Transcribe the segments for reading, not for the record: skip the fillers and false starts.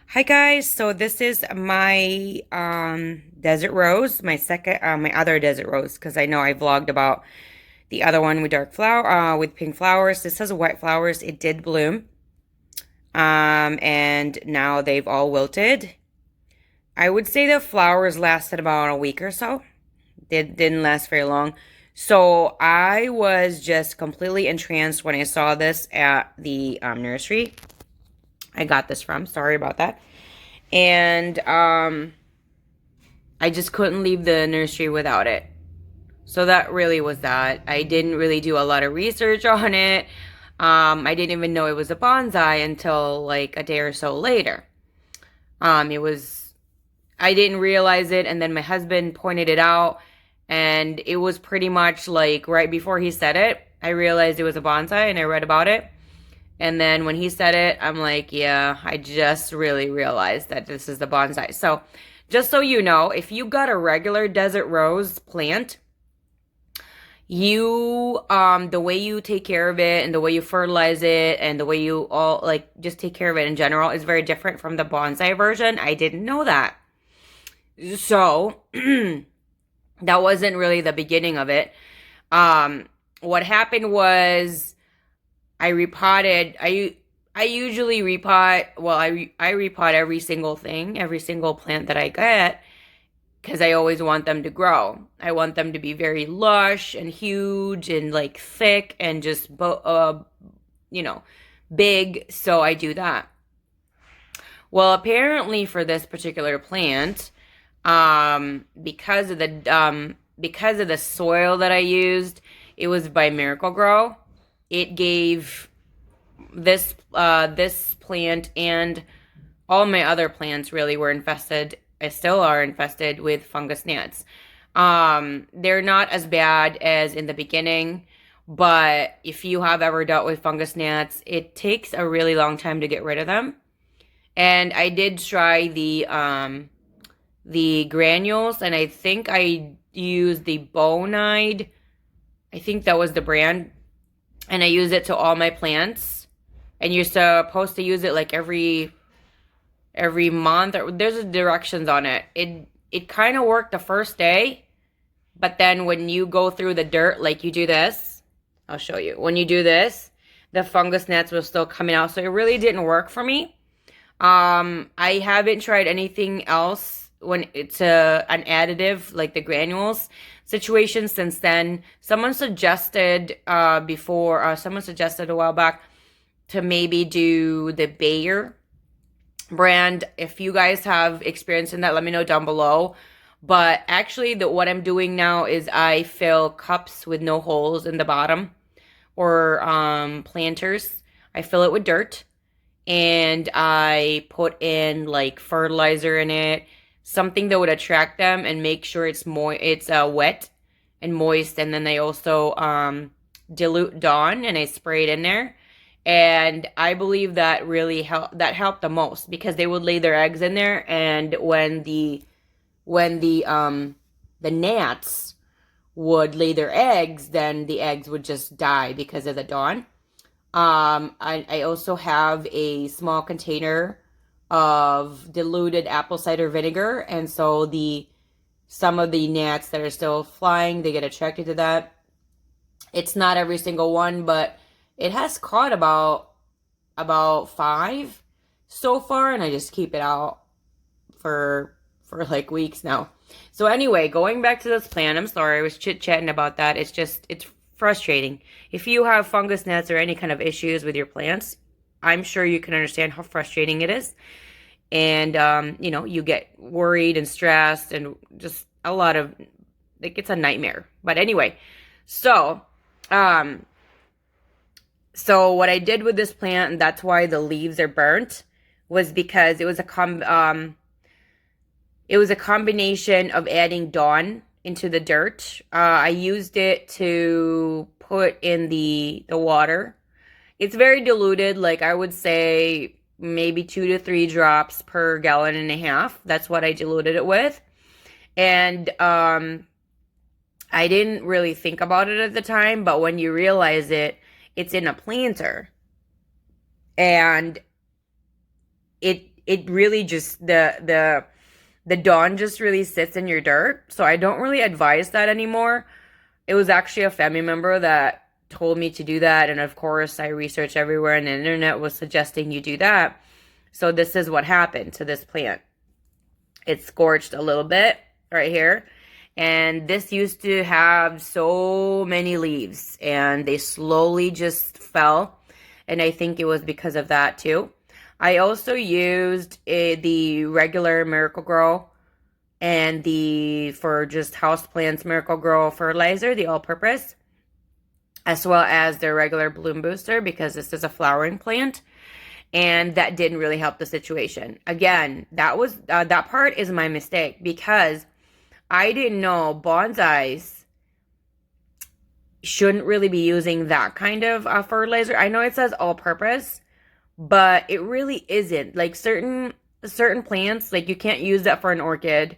Hi guys, so this is my desert rose, my other desert rose, because I know I vlogged about the other one with dark flower with pink flowers. This has white flowers. It did bloom. And now they've all wilted. I would say the flowers lasted about a week or so. Didn't last very long. So I was just completely entranced when I saw this at the nursery I got this from. Sorry about that. And I just couldn't leave the nursery without it. So that really was that. I didn't really do a lot of research on it. I didn't even know it was a bonsai until like a day or so later. It was, I didn't realize it, and then my husband pointed it out, and it was pretty much like right before he said it, I realized it was a bonsai, and I read about it. And then when he said it, I'm like, yeah, I just really realized that this is the bonsai. So just so you know, if you got a regular desert rose plant, the way you take care of it and the way you fertilize it and the way you all like just take care of it in general is very different from the bonsai version. I didn't know that. So that wasn't really the beginning of it. What happened was I repotted. I usually repot. Well, I repot every single thing, every single plant that I get, because I always want them to grow. I want them to be very lush and huge and like thick and just you know, big. So I do that. Well, apparently for this particular plant, because of the soil that I used, it was by Miracle Grow. It gave this plant and all my other plants really were infested. I still are infested with fungus gnats. They're not as bad as in the beginning, but if you have ever dealt with fungus gnats, it takes a really long time to get rid of them. And I did try the granules, and I think I used the Bonide. I think that was the brand, and I use it to all my plants. And you're supposed to use it like every month, or there's directions on it. It kind of worked the first day, but then when you go through the dirt, like you do this, I'll show you. When you do this, the fungus gnats were still coming out, so it really didn't work for me. I haven't tried anything else when it's an additive like the granules situation since then. Someone suggested someone suggested a while back to maybe do the Bayer brand. If you guys have experience in that, let me know down below. But actually, what I'm doing now is I fill cups with no holes in the bottom or planters. I fill it with dirt and I put in like fertilizer in it, something that would attract them and make sure it's wet and moist. And then I also dilute Dawn and I spray it in there. And I believe that really helped the most because they would lay their eggs in there, and when the gnats would lay their eggs, then the eggs would just die because of the Dawn. I also have a small container of diluted apple cider vinegar, and so some of the gnats that are still flying, they get attracted to that. It's not every single one, but it has caught about 5 so far, and I just keep it out for like weeks now. So anyway, going back to this plant, I'm sorry I was chit-chatting about that. It's frustrating. If you have fungus gnats or any kind of issues with your plants, I'm sure you can understand how frustrating it is. And you get worried and stressed and just a lot of like it's a nightmare. But anyway, so so what I did with this plant, and that's why the leaves are burnt, was because it was a combination of adding Dawn into the dirt. I used it to put in the water. It's very diluted, like I would say maybe 2 to 3 drops per gallon and a half. That's what I diluted it with. And I didn't really think about it at the time, but when you realize it's in a planter. And it really just the dawn just really sits in your dirt. So I don't really advise that anymore. It was actually a family member that told me to do that, and of course I researched everywhere and the internet was suggesting you do that. So this is what happened to this plant. It scorched a little bit right here. And this used to have so many leaves and they slowly just fell. And I think it was because of that too. I also used the regular Miracle-Gro and the for just houseplants Miracle-Gro fertilizer, the all-purpose, as well as the regular bloom booster because this is a flowering plant. And that didn't really help the situation. Again, that part is my mistake because I didn't know bonsais shouldn't really be using that kind of fertilizer. I know it says all-purpose, but it really isn't. Like certain plants, like you can't use that for an orchid.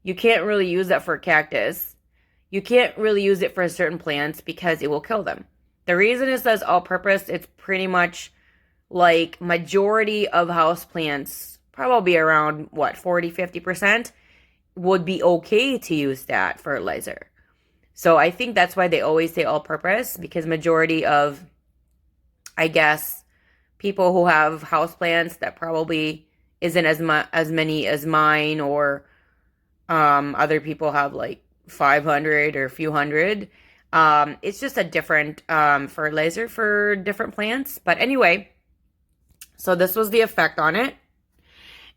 You can't really use that for a cactus. You can't really use it for certain plants because it will kill them. The reason it says all-purpose, it's pretty much like majority of houseplants, probably around what, 40-50%, would be okay to use that fertilizer. So I think that's why they always say all-purpose, because majority of, I guess, people who have houseplants that probably isn't as many as mine, or other people have like 500 or a few hundred. It's just a different fertilizer for different plants. But anyway, so this was the effect on it.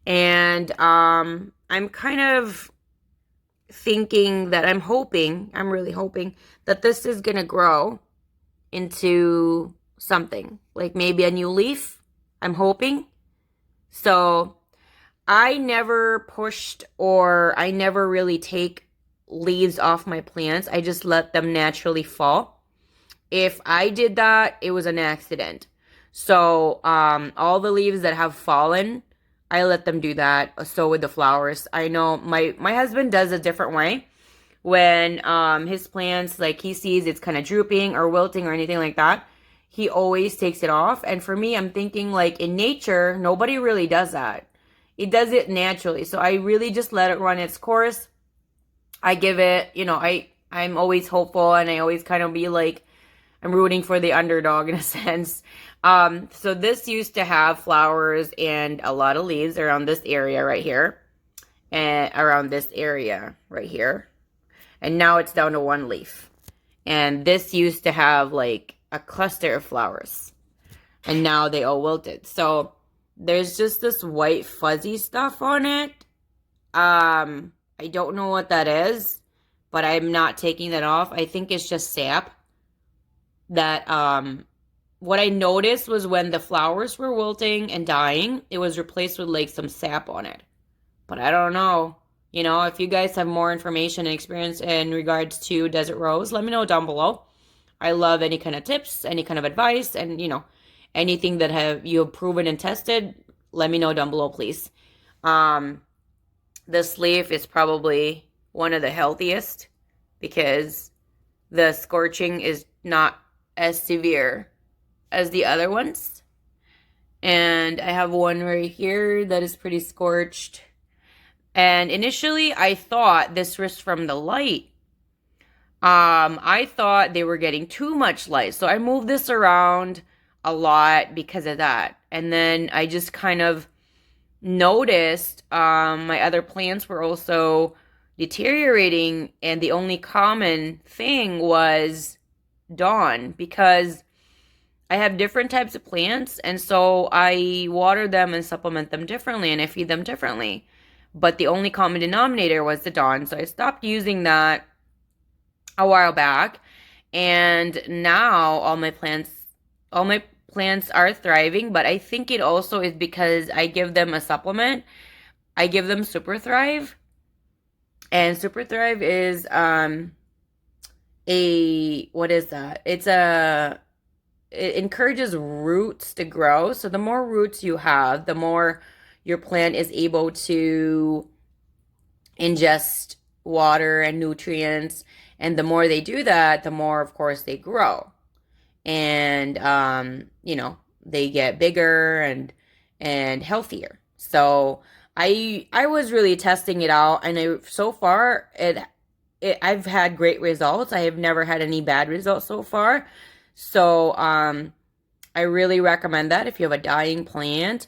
And I'm kind of thinking that I'm really hoping that this is going to grow into something. Like maybe a new leaf. I'm hoping. So I never pushed, or I never really take leaves off my plants. I just let them naturally fall. If I did that, it was an accident. So all the leaves that have fallen, I let them do that. So with the flowers, I know my husband does a different way. When his plants, like he sees it's kind of drooping or wilting or anything like that, he always takes it off. And for me, I'm thinking like in nature, nobody really does that. It does it naturally. So I really just let it run its course. I give it, I'm always hopeful, and I always kind of be like, I'm rooting for the underdog in a sense. So this used to have flowers and a lot of leaves around this area right here. And around this area right here. And now it's down to one leaf. And this used to have like a cluster of flowers. And now they all wilted. So there's just this white fuzzy stuff on it. I don't know what that is, but I'm not taking that off. I think it's just sap. That what I noticed was when the flowers were wilting and dying, it was replaced with like some sap on it. But I don't know. If you guys have more information and experience in regards to desert rose, let me know down below. I love any kind of tips, any kind of advice, and anything that you have proven and tested, let me know down below, please. This leaf is probably one of the healthiest because the scorching is not as severe as the other ones. And I have one right here that is pretty scorched. And initially I thought this was from the light. I thought they were getting too much light. So I moved this around a lot because of that. And then I just kind of noticed my other plants were also deteriorating, and the only common thing was dawn, because I have different types of plants, and so I water them and supplement them differently, and I feed them differently. But the only common denominator was the dawn, so I stopped using that a while back, and now all my plants are thriving. But I think it also is because I give them a supplement. I give them Super Thrive, and Super Thrive is what is that? It encourages roots to grow. So the more roots you have, the more your plant is able to ingest water and nutrients. And the more they do that, the more, of course, they grow. And, they get bigger and healthier. So I was really testing it out, and so far I've had great results. I have never had any bad results so far. So I really recommend that if you have a dying plant.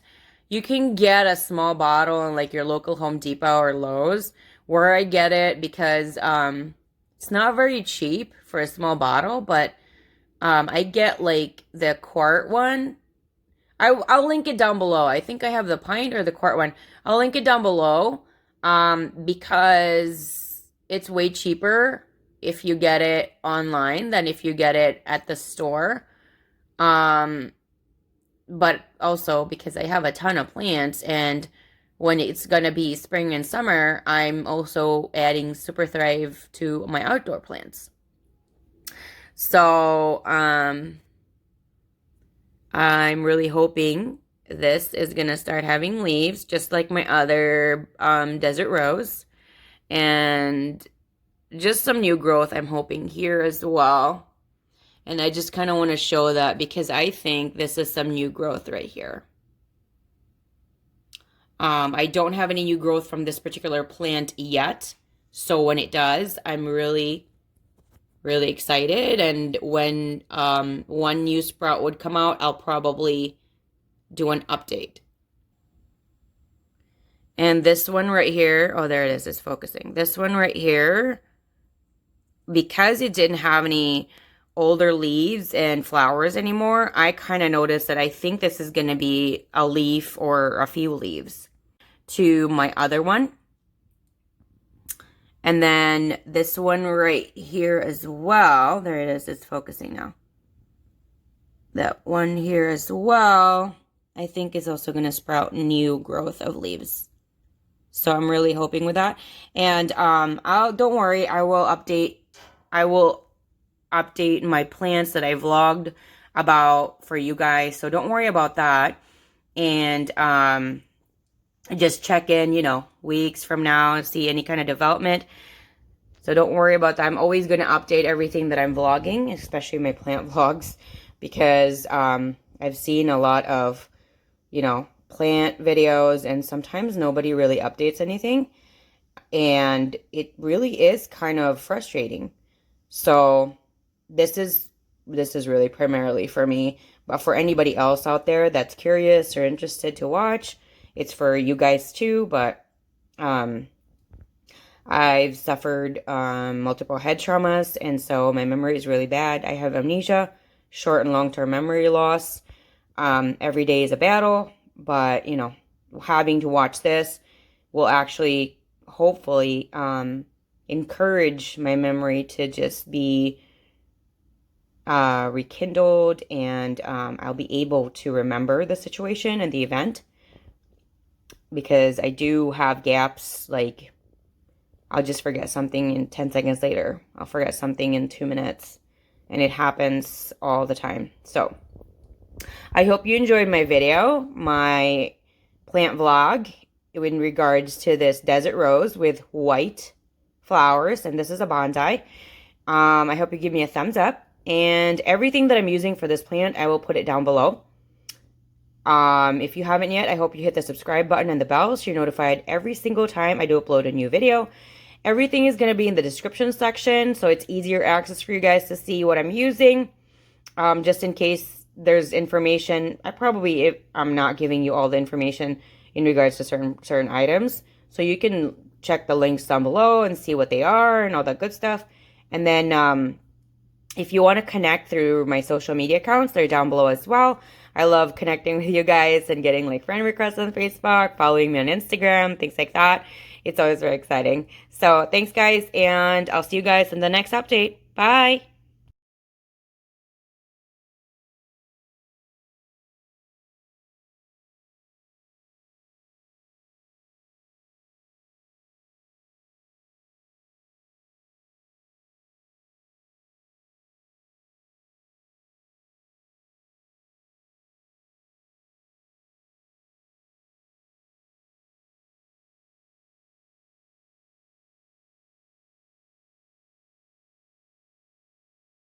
You can get a small bottle in like your local Home Depot or Lowe's. Where I get it because it's not very cheap for a small bottle, but I get like the quart one. I'll link it down below. I think I have the pint or the quart one. I'll link it down below because it's way cheaper if you get it online than if you get it at the store. Um, but also because I have a ton of plants, and when it's gonna be spring and summer, I'm also adding Super Thrive to my outdoor plants. So, I'm really hoping this is gonna start having leaves, just like my other desert rose, and just some new growth I'm hoping here as well. And I just kind of want to show that because I think this is some new growth right here. I don't have any new growth from this particular plant yet. So when it does, I'm really, really excited. And when one new sprout would come out, I'll probably do an update. And this one right here, oh, there it is, it's focusing. This one right here, because it didn't have any older leaves and flowers anymore, I kind of noticed that I think this is going to be a leaf or a few leaves to my other one. And then this one right here as well. There it is. It's focusing now. That one here as well, I think is also going to sprout new growth of leaves. So I'm really hoping with that. And don't worry, I will update my plants that I vlogged about for you guys. So don't worry about that. And just check in, you know, weeks from now and see any kind of development. So don't worry about that. I'm always going to update everything that I'm vlogging, especially my plant vlogs, because I've seen a lot of, you know, plant videos, and sometimes nobody really updates anything. And it really is kind of frustrating. So this is really primarily for me, but for anybody else out there that's curious or interested to watch, it's for you guys too. But I've suffered multiple head traumas, and so my memory is really bad. I have amnesia, short and long-term memory loss. Every day is a battle, but you know, having to watch this will actually hopefully encourage my memory to just be rekindled, and I'll be able to remember the situation and the event, because I do have gaps. Like, I'll just forget something in 10 seconds later. I'll forget something in 2 minutes, and it happens all the time. So I hope you enjoyed my video, my plant vlog in regards to this desert rose with white flowers, and this is a bonsai. I hope you give me a thumbs up, and everything that I'm using for this plant, I will put it down below. If you haven't yet, I hope you hit the subscribe button and the bell so you're notified every single time I do upload a new video. Everything is going to be in the description section, so it's easier access for you guys to see what I'm using. Just in case there's information, I'm not giving you all the information in regards to certain items. So you can check the links down below and see what they are and all that good stuff. And then if you want to connect through my social media accounts, they're down below as well. I love connecting with you guys and getting like friend requests on Facebook, following me on Instagram, things like that. It's always very exciting. So thanks guys, and I'll see you guys in the next update. Bye.